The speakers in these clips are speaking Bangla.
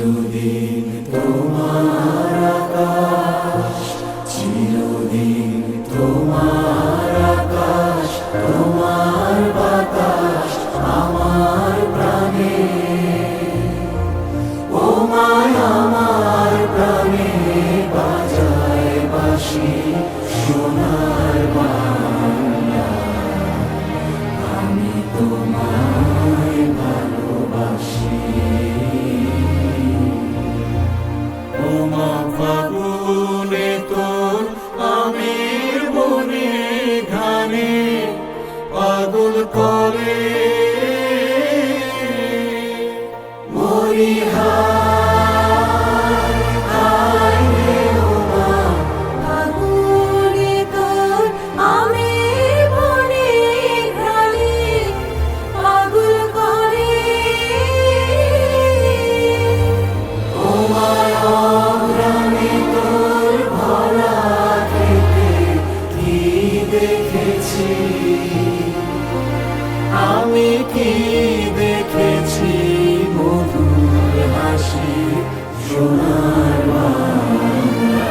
চিরদিন তোমার আকাশ, চিরদিন তোমার আকাশ, তোমার বাতাস আমার প্রাণে। ও মায় আমার প্রাণে বাজায় বাঁশি সোনার বাংলা, আমি তোমায় ভালোবাসি। ও মা ফাগুনে তোর আমের বনে ঘানে পাগল করে মরি হায় হায় রে। ও মা ফাগুনে তোর আমের বনে ঘ্রাণে পাগল করে। ও মা অগ্রাণে তোর ভরা খেতে কি দেখেছি আমি, কি দেখেছি মধুর হাসি সোনার বাংলা,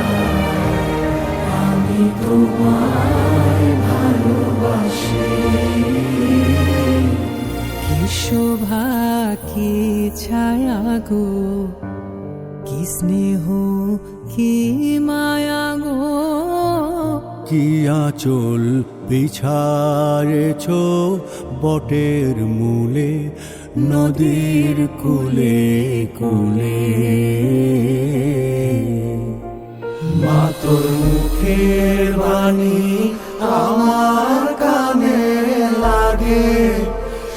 আমি তোমায় ভালোবাসি। কি শোভা কি ছায়া গো, কি স্নেহ কি মায়া গো, কি আঁচল বিছারেছ বটের মূলে নদীর কূলে কূলে। মা তোর মুখের বাণী আমার কানে লাগে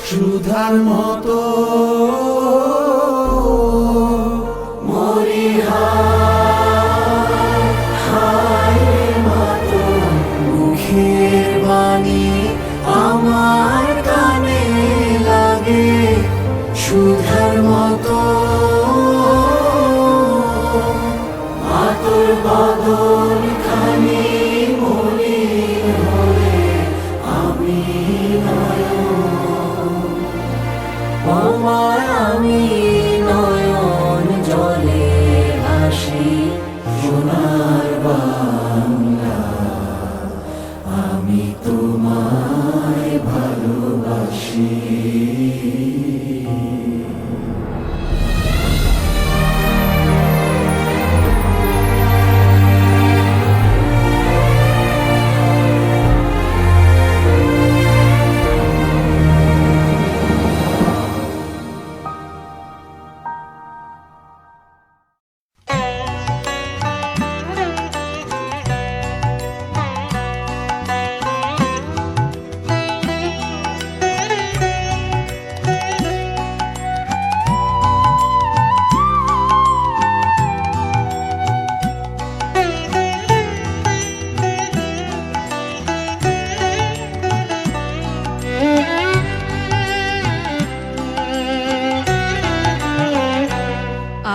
সুধার মতো, মরি হায় হায় রে। মা তোর মুখের বাণী আমার কানে লাগে সুধার মতো, মা তোর বদন খানি মলি হলে আমি নয়ন। ও মা আমি নয়ন জলে ভাসি সোনার বাংলা, আমি তোমায় ভালোবাসি।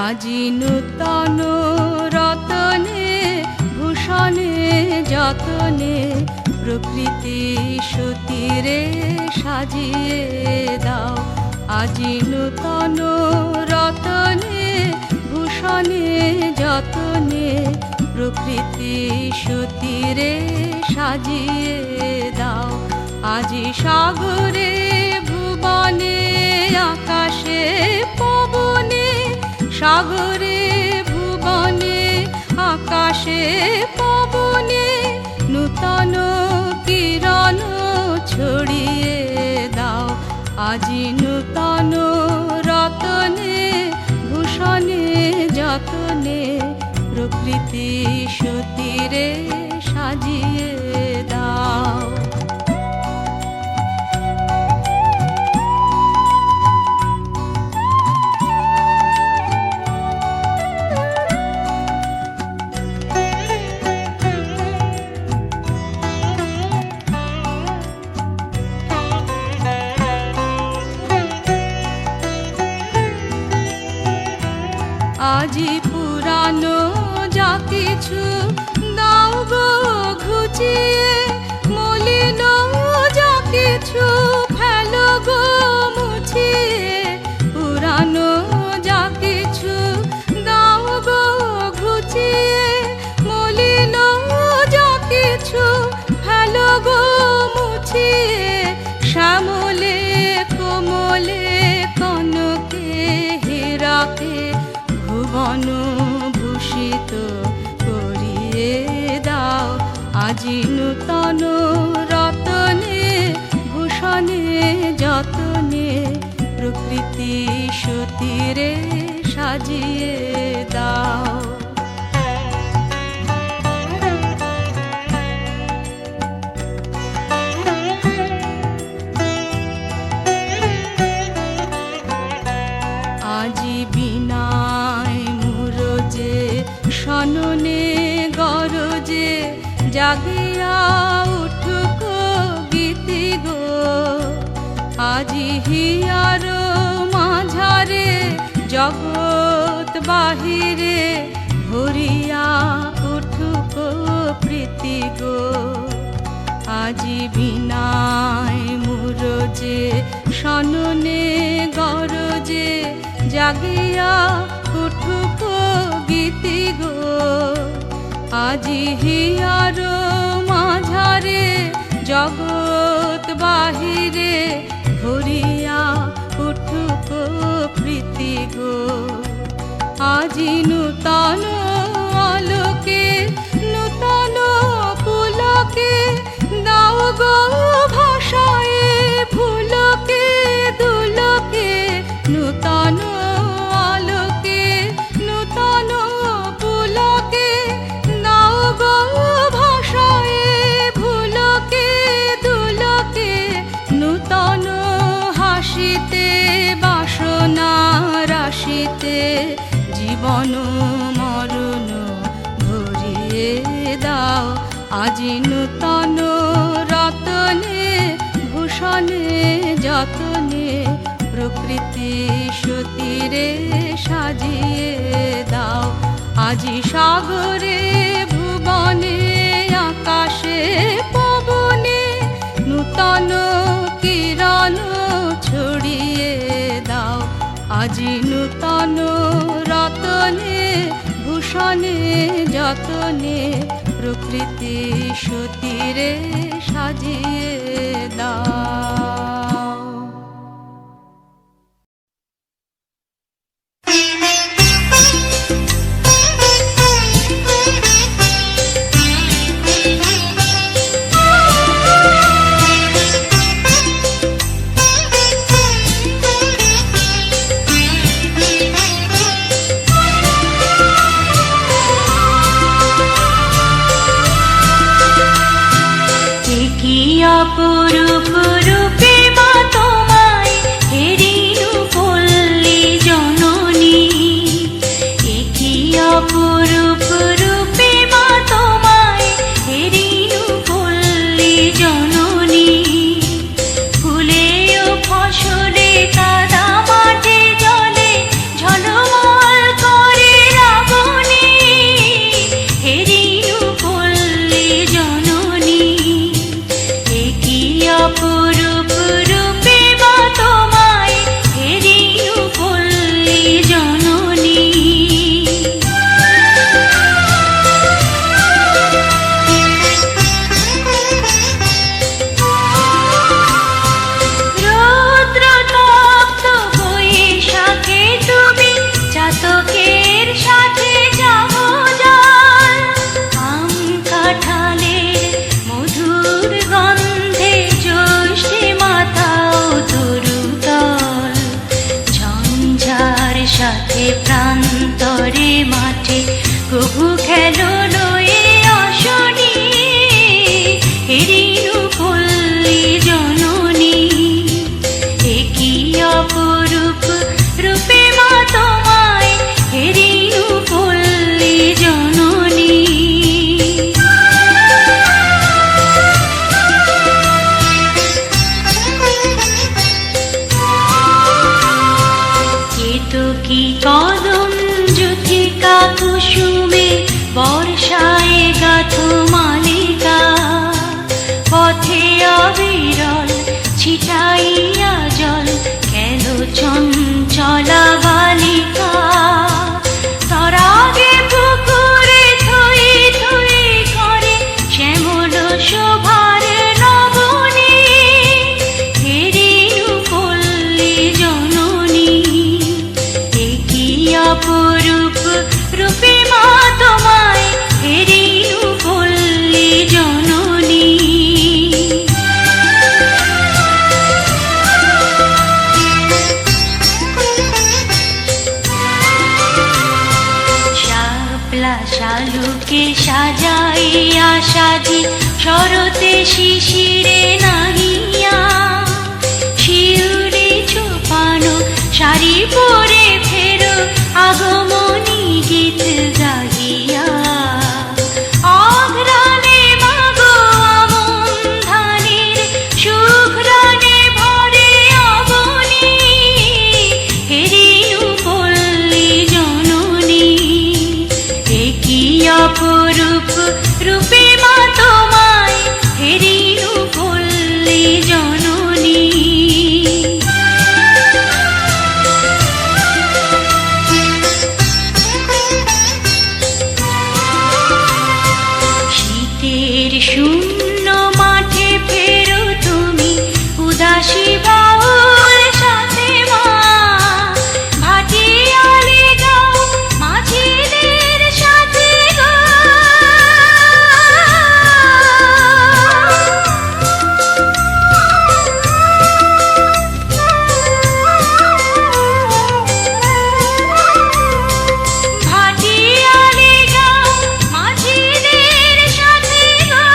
আজি নূতন রতনে ভূষণে যতনে প্রকৃতি সুতিরে সাজিয়ে দাও। আজি নূতন রতনে ভূষণে যতনে প্রকৃতি সুতিরে সাজিয়ে দাও। আজি সাগরে ভুবনে আকাশে পবনে, সাগরে ভুবনে আকাশে পবনে নূতন কিরণ ছড়িয়ে দাও। আজি নূতন রতনে ভূষণে যতনে প্রকৃতি সুতিরে সাজিয়ে দাও। আজি পুরানো যা কিছু দাও গো ঘুচিয়ে, মলিন যা কিছু ফেলো গো মুছিয়ে। পুরানো যা কিছু আজি নূতন রতনে ভূষণে যতনে প্রকৃতি সতীরে সাজিয়ে দাও। আজি বিনায় মুরজে সননে গরজে জাগিয়া উঠুক গীতি গো। আজি হিয়ার মাঝারে জগৎ বাহিরে ভরিয়া উঠুক প্রীতি গো। আজি বিনায় মুরজে সননে গরজে জাগিয়া উঠুক গীতি গো। আজি হিয়ার মাঝারে জগৎ বাহিরে ভরিয়া উঠুক প্রীতি গো। আজি নূতন আলোকে নূতন পুলকে দাও গো ভাষায় ফুলকে দুলকে। নূতন আলোকে নূতন পুলকে দাও গো ভাষায় ফুলকে দুলকে। নূতন হাসিতে বাসনা রাশিতে জীবন মরণ ভরিয়ে দাও। আজি নূতন রতনে ভূষণে যতনে প্রকৃতি সতীরে সাজিয়ে দাও। আজি সাগরে ভুবনে আকাশে পবনে নূতন কিরণ ছড়িয়ে দাও। আজি নূতন রতনে ভূষণে যতনে প্রকৃতি সতীরে সাজিয়ে দাও। অপরূপ রূপে মা তোমায় হেরিনু পল্লী জননী। একি অপরূপ রূপে মা তোমায় হেরিনু পল্লী জননী। ফুলে ও ফসলে কাদা মাঠে জলে ঝলমল করে রাবণী। হেরিনু পল্লী জননী। অপরূপ রূপে মা তোমায় হেরিনু পল্লী জননী। রৌদ্র তপ্ত বৈশাখে তুমি চাতকের সাথে যাবো জল। আম কাঁঠালের মধুর গন্ধে জ্যৈষ্ঠী মাতাও তরুতল। ঝঞ্ঝার সাথে প্রান্তরে মাঠে কবু খেলো লয়ে অশনি। হেরিনু পল্লী জননী। একি অপরূপ রূপে মা তোমায় হেরিনু পল্লী জননী। কি কদম জ্যোতিকা কুসুমে বর্ষায় গাথো মালিকা। পথে অবিরল ছিটাইয়া জল কেন চঞ্চলা বালিকা। তরাগে পুকুরে থই থই করে শ্যামল শোভার নবনী। হেরিনু পল্লী জননী। একি অপরূপ রূপে মা তোমায় হেরিনু পল্লী জননী। শালুকে সাজাইয়া সাজি শরতে শিশিরে নাহিয়া শিউরে চোপানো শাড়ি পরে ফেরো আগমনী গীত গাহিয়া অঘ্রাণে মাগো আমন ধানের সুঘ্রাণে ভরে অবনী হেরিনু পল্লী জননী একই অপরূপ রূপে মা তোমায় হেরিনু পল্লী জননী শীতের শূন্য মাঠে ফেরো তুমি উদাসী বাউল সাথে মা ভাটিয়ালি গাও মাঝিদের সাথে গো ভাটিয়ালি গাও মাঝিদের সাথে গো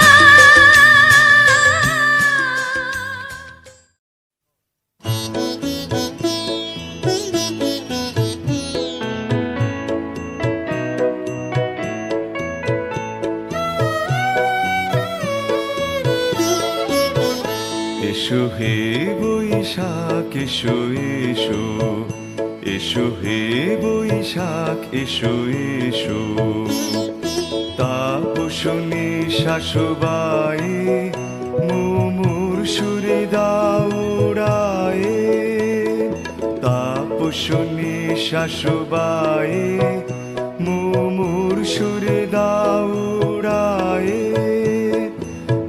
এসো হে বৈশাখ এসো এসো, এসো হে বৈশাখ এসো এসো। তাপসনী শাশুবায়ে মুমুর সুরে দাউড়ায়ে, তাপসনী শাশুবায়ে মুমুর সুরে দাউড়ায়ে।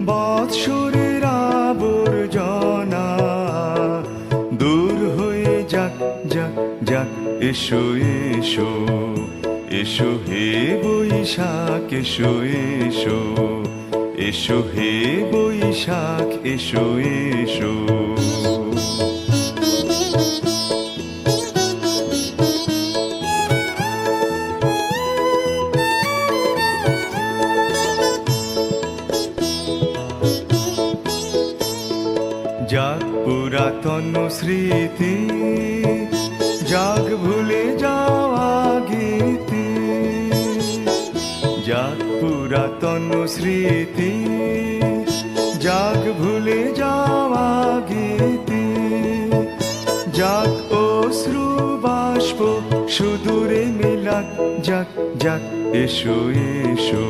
বৎসরের আবর্জনা দূর হয়ে যাক যাক যাক, এসো এসো, এসো হে বৈশাখ এসো এসো, এসো হে বৈশাখ এসো এসো। যাক পুরাতন স্মৃতি, যাক ভুলে যাওয়া গীতি, যাক পুরাতন স্মৃতি, যাক ভুলে যাওয়া গীতি, যাক অশ্রু বাষ্প সুদূরে মিলাক যাক যাক, এসো এসো,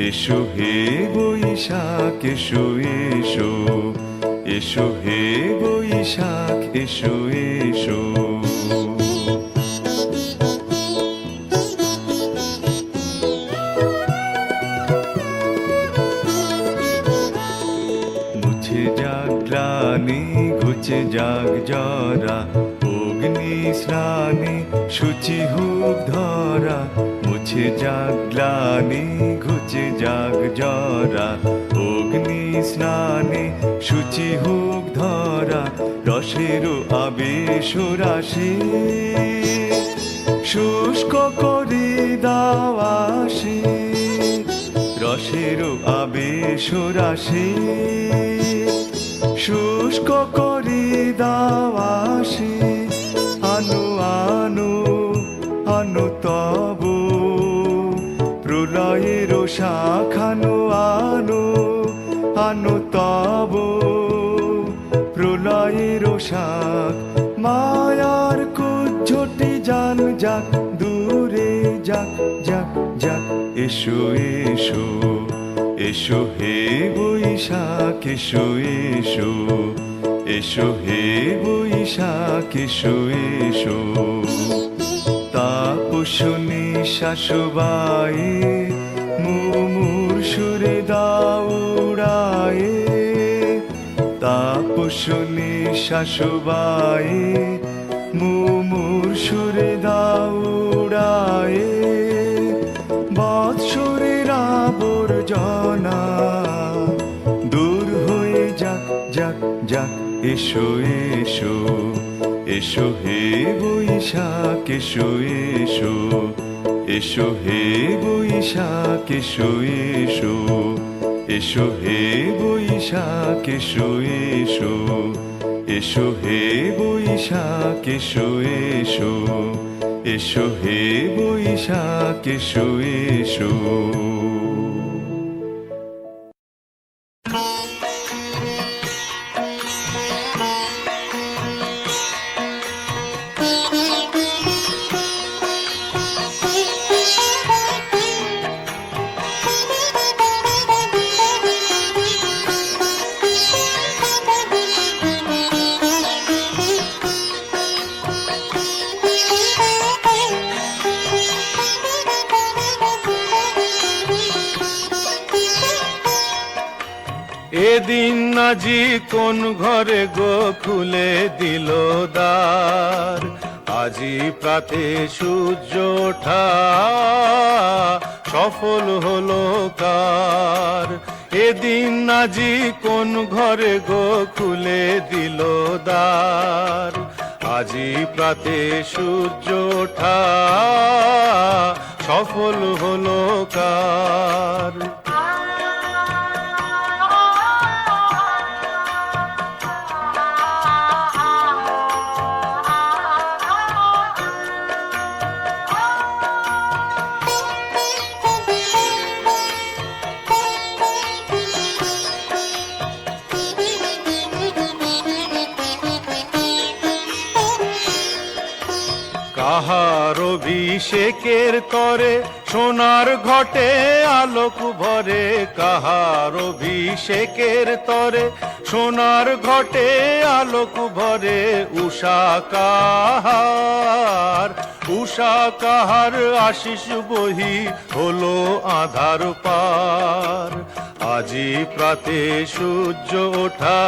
এসো হে বৈশাখ এসো এসো, এসো হে বৈশাখ এসো এসো। মুছে যাক গ্লানি ঘুচে যাক জরা, অগ্নি স্নানে শুচি হোক ধরা। মুছে যাক গ্লানি ঘুচে যাক জরা, অগ্নি স্নানে শুচি হোক ধরা। রসের আবেশ রাশি শুষ্ক করে দাওয়াসি, রসের আবেশ রাশি শুষ্ক করে দাওয়াসি। আনো আনো আনো তব প্রলয়ের শাখানো, আনো আনো তব প্রলয়ের শাখ। মায়ার কুজ্ঝটি জান যাক দূরে যাক যাক যাক, এসো এসো, এসো হে বৈশাখ এসো এসো, এসো হে বৈশাখ এসো এসো। তাপসনী শাশুবায়ে মুমুর সুরে দাউড়ায়ে, তাপসনী শাশুবায়ে মুমুর সুরে দাউড়ায়ে। বৎসরের আবর্জনা দূর হয়ে যাক যাক যাক, এসো এসো, এসো হে বৈশাখ এসো এসো, এসো হে বৈশাখ এসো এসো, এসো হে বৈশাখ এসো এসো, এসো হে বৈশাখ এসো এসো, এসো হে বৈশাখ এসো এসো। এদিন আজি কোন ঘরে গো খুলে দিল দ্বার, আজি প্রাতে সূর্য ওঠা সফল হলো কার। এদিন আজি কোন ঘরে গো খুলে দিল দ্বার, আজি প্রাতে সূর্য ওঠা সফল হলো কার। কাহার অভিষেকের তরে সোনার ঘটে আলোক ভরে, কাহার অভিষেকের তরে সোনার ঘটে আলোক ভরে। উষা কাহার, উষা কাহার আশিস বহি হলো আধার পার, আজি প্রাতে সূর্য ওঠা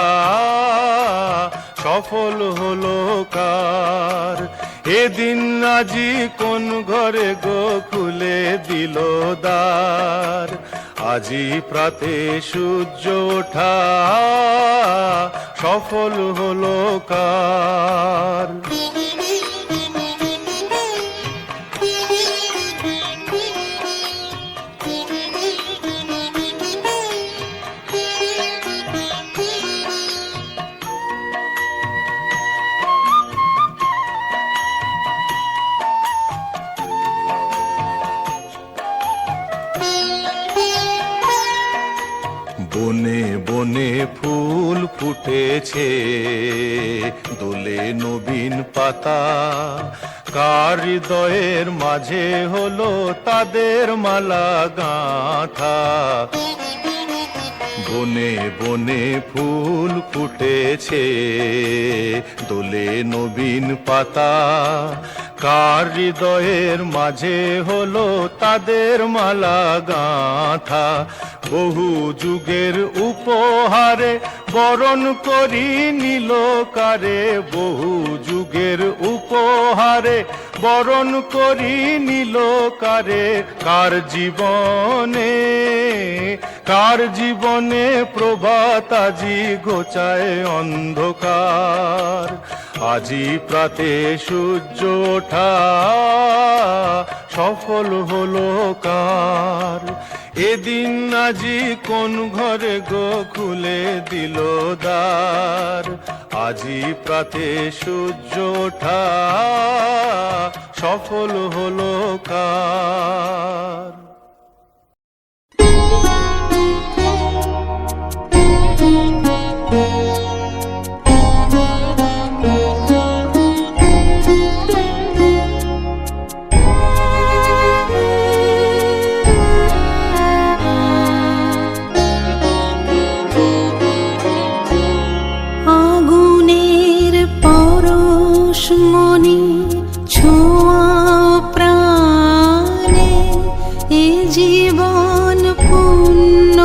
সফল হলো কার। এদিন আজি কোন ঘরে গো খুলে দিল দ্বার, আজি প্রাতে সূর্য ওঠা সফল হলো কার। বনে বনে ফুল ফুটেছে, দোলে নবীন পাতা, কার হৃদয়ের মাঝে হলো তাদের মালা গাঁথা। বনে বনে ফুল ফুটেছে, দোলে নবীন পাতা, কার হৃদয়ের মাঝে হলো তাদের মালা গাঁথা। বহু যুগের উপহারে বরণ করি নিল কারে, বহু যুগের উপহারে বরণ করি নিল কারে। কার জীবনে, কার জীবনে প্রভাত আজি ঘোচায় অন্ধকার, আজি প্রাতে সূর্য ওঠা সফল হলো কার। এদিন আজি কোন ঘরে গো খুলে দিল দ্বার, আজি প্রাতে সূর্য ওঠা সফল হলো কার। মনি ছোঁয়া প্রাণে এ জীবন পূর্ণ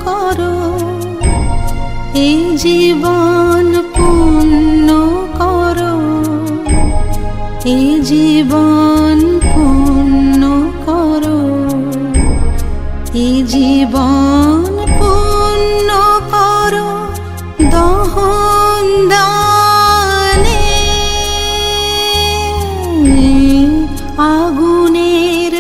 করো, এ জীবন পূর্ণ করো, এ জীবন পূর্ণ করো, এ জীবন পূর্ণ করো দহন দানে। আগুনের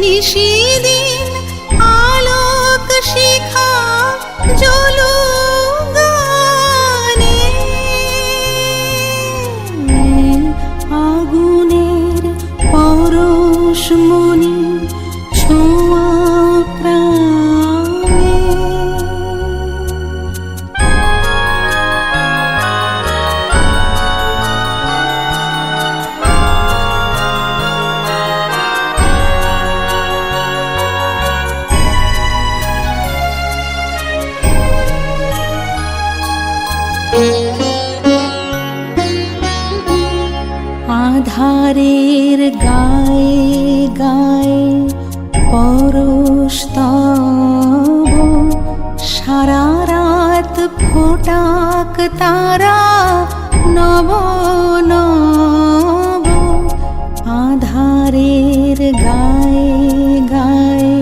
নিশিদিন আলোক শিখা জ্বলো গানে, আগুনের পরশমণি ছোঁয়া প্রাণে। আধারের গায়ে গায়ে পরশ তব, সারা রাত ফোটাক তারা নব নব। আধারের গায়ে গায়ে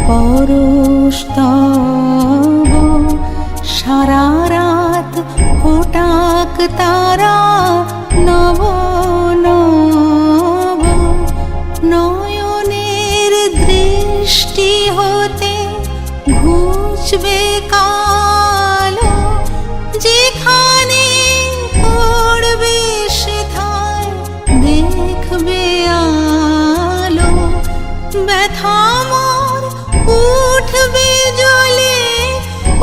পরশ তব, সারা রাত ফোটাক তারা নব নব। নয়নের দৃষ্টি হতে ঘুচবে কালো, যেখানে পড়বে সেথায় দেখবে আলো। ব্যথা মোর উঠবে জ্বলে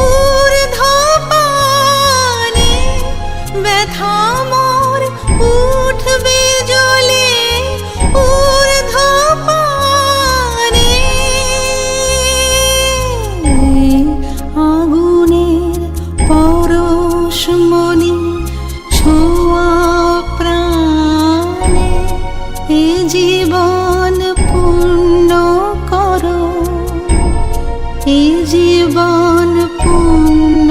ঊর্ধ্বপানে, ব্যথা মোর উঠবে জ্বলে ঊর্ধ্বপানে। আগুনের পরশমণি ছোঁয়া প্রাণে, এ জীবন পূর্ণ করো, এ জীবন পূর্ণ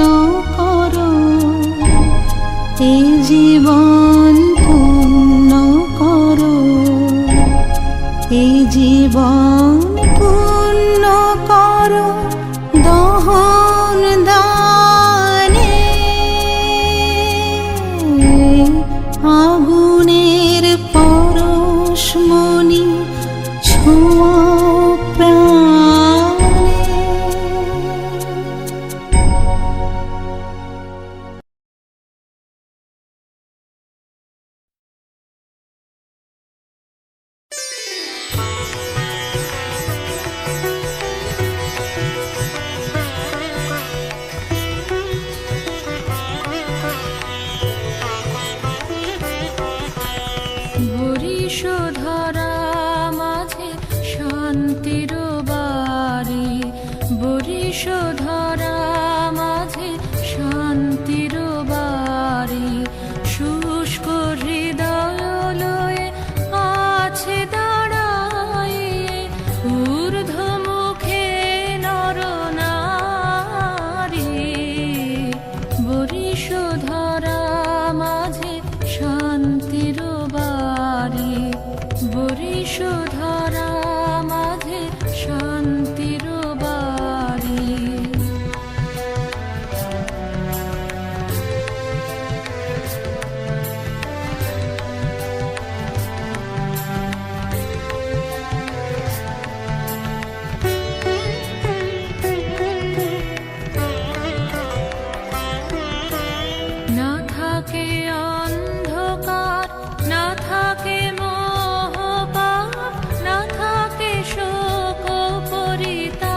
করো, এ জীবন পূর্ণ করো, এ জীবন পূর্ণ করো দহন দানে। আগুনের পরশমণি ছোঁয়া প্রাণে। বরিশধরা মাঝে শান্তির বাড়ি, বরিশধরা মাঝে শান্তির বাড়ি। শুষ্ক হৃদয় লয়ে আছে দাঁড়াইয়ে, ঊর্ধ্বমুখে নরনারী। বরিশধরা মাঝে শান্তির বাড়ি, বরিশধরা মাঝে শান্তির বাড়ি। না থাকে অন্ধকার, না থাকে মোহপাপ, না থাকে শোক পরিতাপ।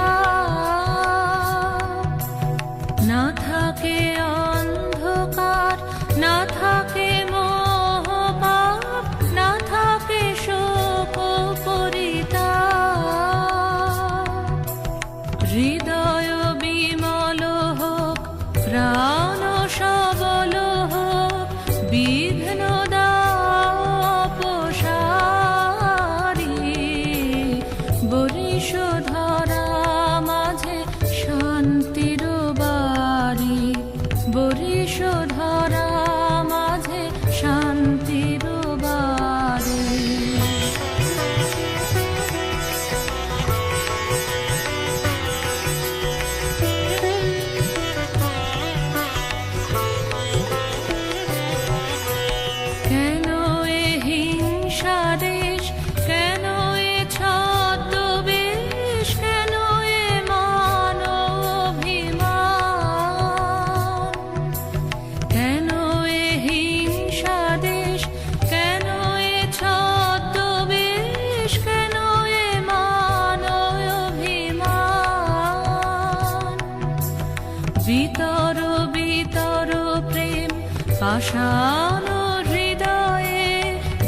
না থাকে অন্ধকার, না থাকে মোহপাপ, না থাকে শোক পরিতাপ। হৃদয় বিমল হোক, প্রাণ সবল হোক, বিঘ্ন দাও অপসারি। বরিশধরা মাঝে শান্তির বাড়ি, বরিশধরা মাঝে শান্তির বাড়ি। কেন এ হিংসা দেশ, কেন এ ছদ্মবেশ, পাষাণ হৃদয়ে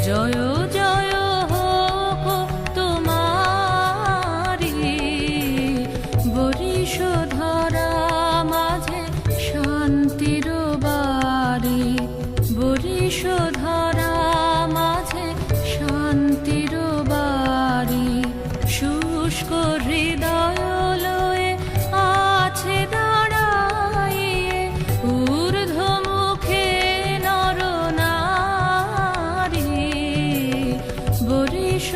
জয় জয় হোক তোমারি। বরিশ ধরা মাঝে শান্তির বাড়ি, বরিশ ধরা মাঝে শান্তির বাড়ি। শুষ্ক হৃদয় লয়ে আছে দাঁড়াইয়ে ঊর্ধ্বমুখে নর নারী। বরিশ